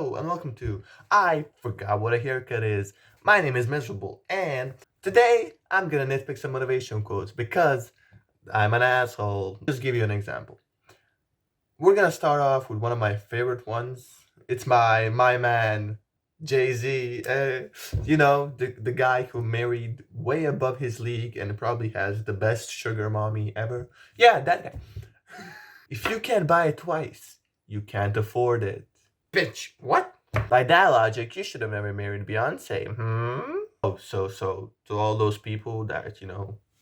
Hello and welcome to I Forgot What a Haircut Is. My name is Mizrable and today I'm gonna nitpick some motivational quotes because I'm an asshole. Just give you an example. We're gonna start off with one of my favorite ones. It's my man Jay-Z. The guy who married way above his league and probably has the best sugar mommy ever. Yeah, that guy. If you can't buy it twice, you can't afford it. Bitch, what? By that logic, you should have never married Beyonce. So to all those people that,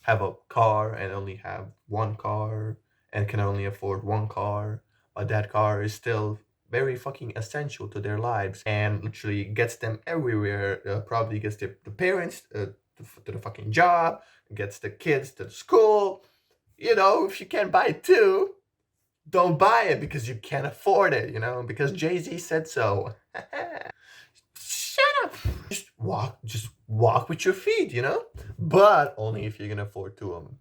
have a car and only have one car and can only afford one car, but that car is still very fucking essential to their lives and literally gets them everywhere. Probably gets the parents to the fucking job, gets the kids to the school. If you can't buy it too, don't buy it because you can't afford it, because Jay-Z said so. Shut up. Just walk with your feet, but only if you can afford two of them.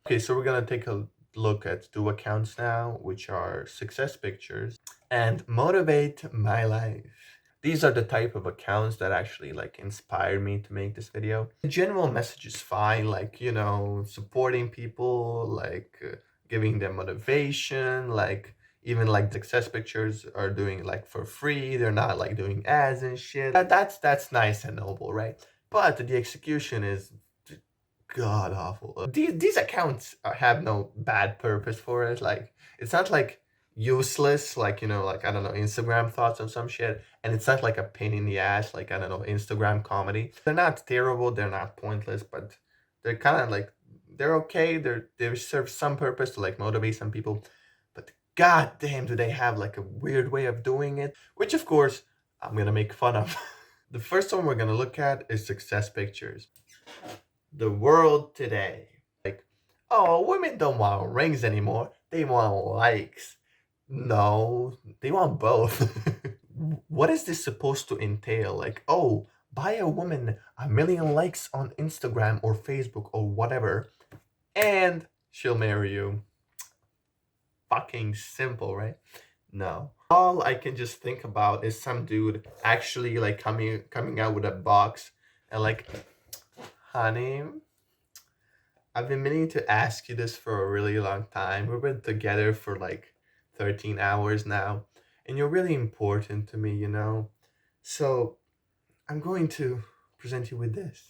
Okay, so we're gonna take a look at two accounts now, which are Success Pictures and Motivate My Life. These are the type of accounts that actually inspired me to make this video. The general message is fine, supporting people, giving them motivation, even Success Pictures are doing for free. They're not doing ads and shit. That's nice and noble, right? But the execution is god awful. These accounts have no bad purpose for us. It's not useless, I don't know, Instagram thoughts or some shit, and it's not a pain in the ass, I don't know, Instagram comedy. They're not terrible, they're not pointless, but they're kind of they're okay. They serve some purpose to motivate some people, but god damn do they have a weird way of doing it, which of course I'm gonna make fun of. The first one we're gonna look at is Success Pictures. The world today, oh, women don't want rings anymore, they want likes. No, they want both. What is this supposed to entail? Oh, buy a woman 1,000,000 likes on Instagram or Facebook or whatever, and she'll marry you. Fucking simple, right? No. All I can just think about is some dude actually coming out with a box and honey, I've been meaning to ask you this for a really long time. We've been together for 13 hours now, and you're really important to me, So I'm going to present you with this.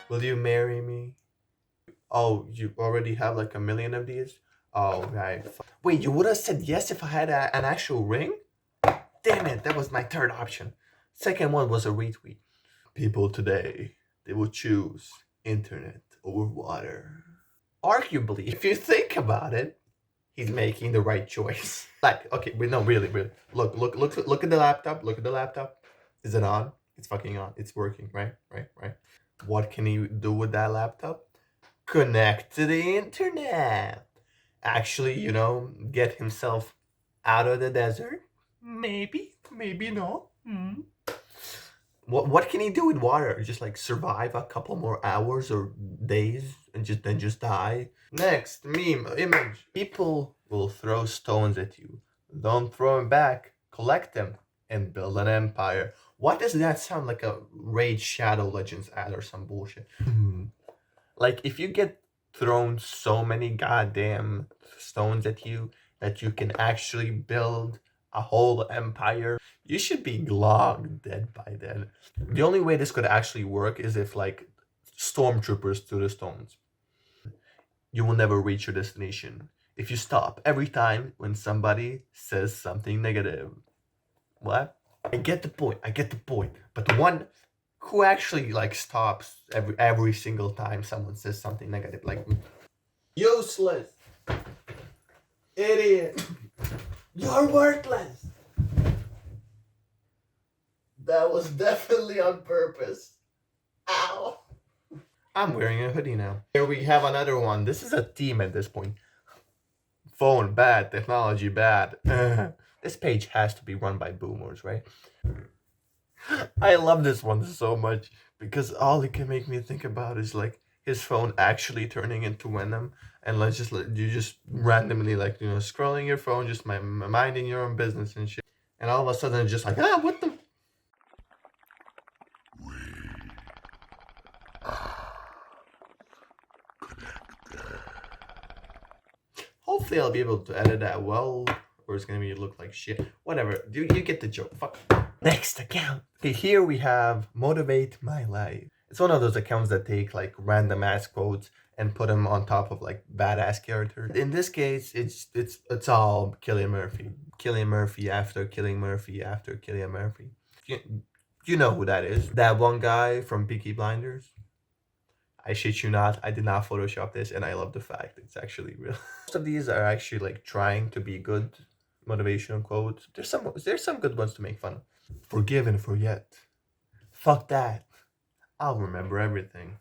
Will you marry me? Oh, you already have 1,000,000 of these? Oh, right. Wait, you would have said yes if I had an actual ring? Damn it, that was my third option. Second one was a retweet. People today, they will choose internet over water. Arguably, if you think about it, he's making the right choice. Okay, but no, really. Look at the laptop. Look at the laptop. Is it on? It's fucking on. It's working, right? What can he do with that laptop? Connect to the internet. Actually, get himself out of the desert. Maybe no. What can he do with water? Just survive a couple more hours or days and just die? Next meme image. People will throw stones at you. Don't throw them back. Collect them and build an empire. Why does that sound like a Raid Shadow Legends ad or some bullshit? If you get thrown so many goddamn stones at you that you can actually build a whole empire, you should be long dead by then. The only way this could actually work is if stormtroopers threw the stones. You will never reach your destination if you stop every time when somebody says something negative. What? I get the point. But the one who actually stops every single time someone says something negative, useless, idiot, you're worthless. That was definitely on purpose. Ow. I'm wearing a hoodie now. Here we have another one. This is a theme at this point. Phone bad, technology bad. This page has to be run by boomers, right? I love this one so much because all it can make me think about is his phone actually turning into Venom, and you just randomly scrolling your phone, just minding your own business and shit. And all of a sudden it's just like, ah, what the? Hopefully I'll be able to edit that well, or it's gonna be look like shit. Whatever, you get the joke. Fuck. Next account. Okay, here we have Motivate My Life. It's one of those accounts that take like random ass quotes and put them on top of like badass characters. In this case, it's all Killian Murphy. Killian Murphy after Killian Murphy after Killian Murphy. You, you know who that is. That one guy from Peaky Blinders. I shit you not, I did not Photoshop this, and I love the fact it's actually real. Most of these are actually like trying to be good motivational quotes. There's some good ones to make fun of. Forgive and forget. Fuck that. I'll remember everything.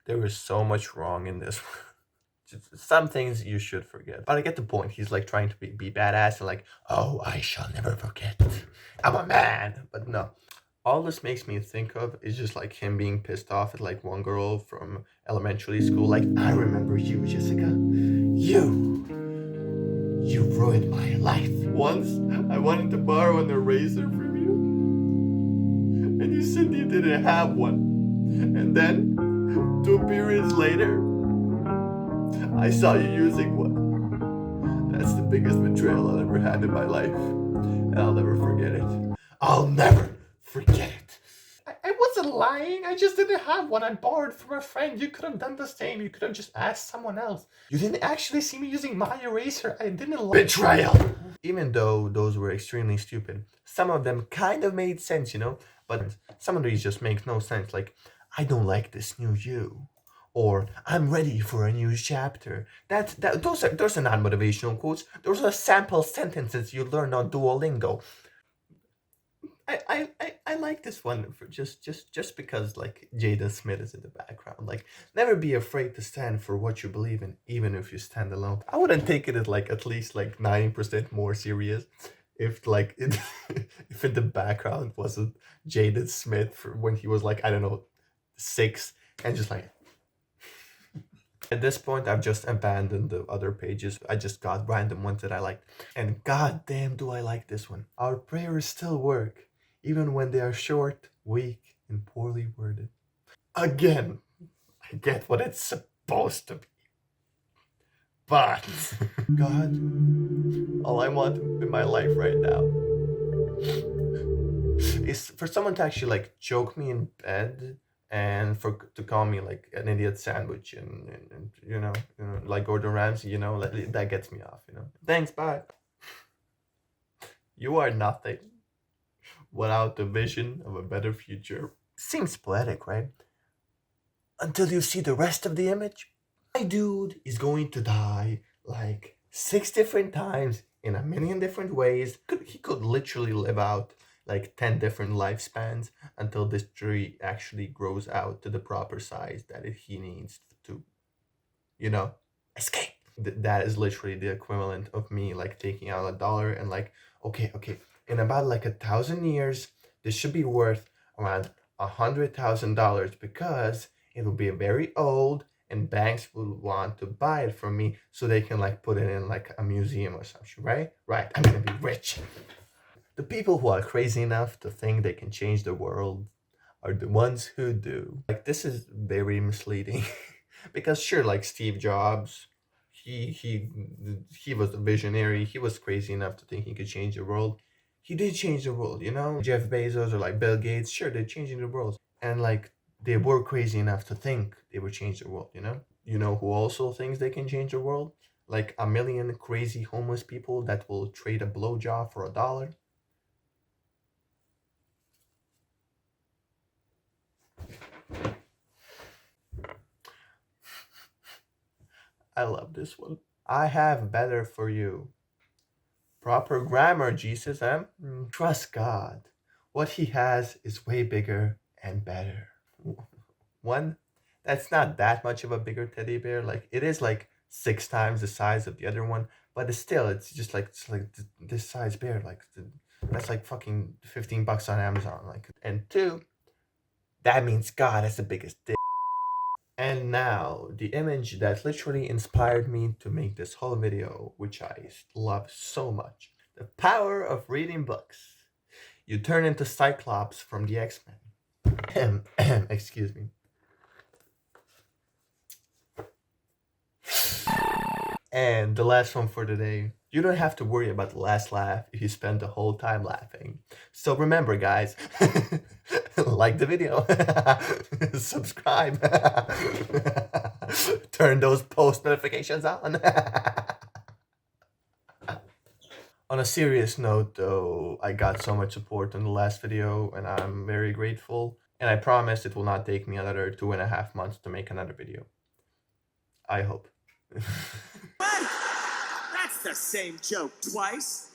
There is so much wrong in this. Some things you should forget. But I get the point. He's like trying to be badass and like, oh, I shall never forget. I'm a man. But no. All this makes me think of is just like him being pissed off at like one girl from elementary school. Like, I remember you, Jessica. You ruined my life. Once I wanted to borrow an eraser from you, and you said you didn't have one. And then, 2 periods later, I saw you using one. That's the biggest betrayal I'll ever had in my life, and I'll never forget it. I'll never forget it. I wasn't lying. I just didn't have one. I borrowed from a friend. You could have done the same. You could have just asked someone else. You didn't actually see me using my eraser. I didn't lie. Betrayal! Even though those were extremely stupid, some of them kind of made sense, you know? But some of these just make no sense. Like, I don't like this new you. Or, I'm ready for a new chapter. Those are not motivational quotes. Those are sample sentences you learned on Duolingo. I like this one for just because like Jada Smith is in the background. Like, never be afraid to stand for what you believe in, even if you stand alone. I wouldn't take it as like at least like 90% more serious if like if in the background wasn't Jada Smith for when he was like, I don't know, 6, and just like at this point I've just abandoned the other pages. I just got random ones that I liked. And goddamn do I like this one. Our prayers still work, even when they are short, weak, and poorly worded. Again, I get what it's supposed to be. But God, all I want in my life right now is for someone to actually like choke me in bed and to call me like an idiot sandwich and like Gordon Ramsay, that gets me off, Thanks, bye. You are nothing without the vision of a better future. Seems poetic, right? Until you see the rest of the image. My dude is going to die like 6 different times in a million different ways. He could literally live out like 10 different lifespans until this tree actually grows out to the proper size that he needs to, escape. That is literally the equivalent of me like taking out $1 and like, okay, in about like 1,000 years, this should be worth around $100,000 because it will be very old and banks will want to buy it from me so they can like put it in like a museum or something, right? Right, I'm gonna be rich. The people who are crazy enough to think they can change the world are the ones who do. Like, this is very misleading because sure, like Steve Jobs, he was a visionary. He was crazy enough to think he could change the world. He did change the world, Jeff Bezos or like Bill Gates, sure, they're changing the world. And like they were crazy enough to think they would change the world, You know who also thinks they can change the world? Like a million crazy homeless people that will trade a blowjob for $1. I love this one. I have better for you. Proper grammar, Jesus, eh? Trust God. What he has is way bigger and better. One, that's not that much of a bigger teddy bear. Like, it is like 6 times the size of the other one, but it's just like this size bear. Like, that's like fucking $15 on Amazon. Like, and 2, that means God has the biggest dick. And now, the image that literally inspired me to make this whole video, which I love so much. The power of reading books. You turn into Cyclops from the X-Men. Excuse me. And the last one for today. You don't have to worry about the last laugh if you spend the whole time laughing. So remember, guys, like the video, subscribe, turn those post notifications on. On a serious note, though, I got so much support in the last video, and I'm very grateful. And I promise it will not take me another 2.5 months to make another video. I hope. What? That's the same joke twice.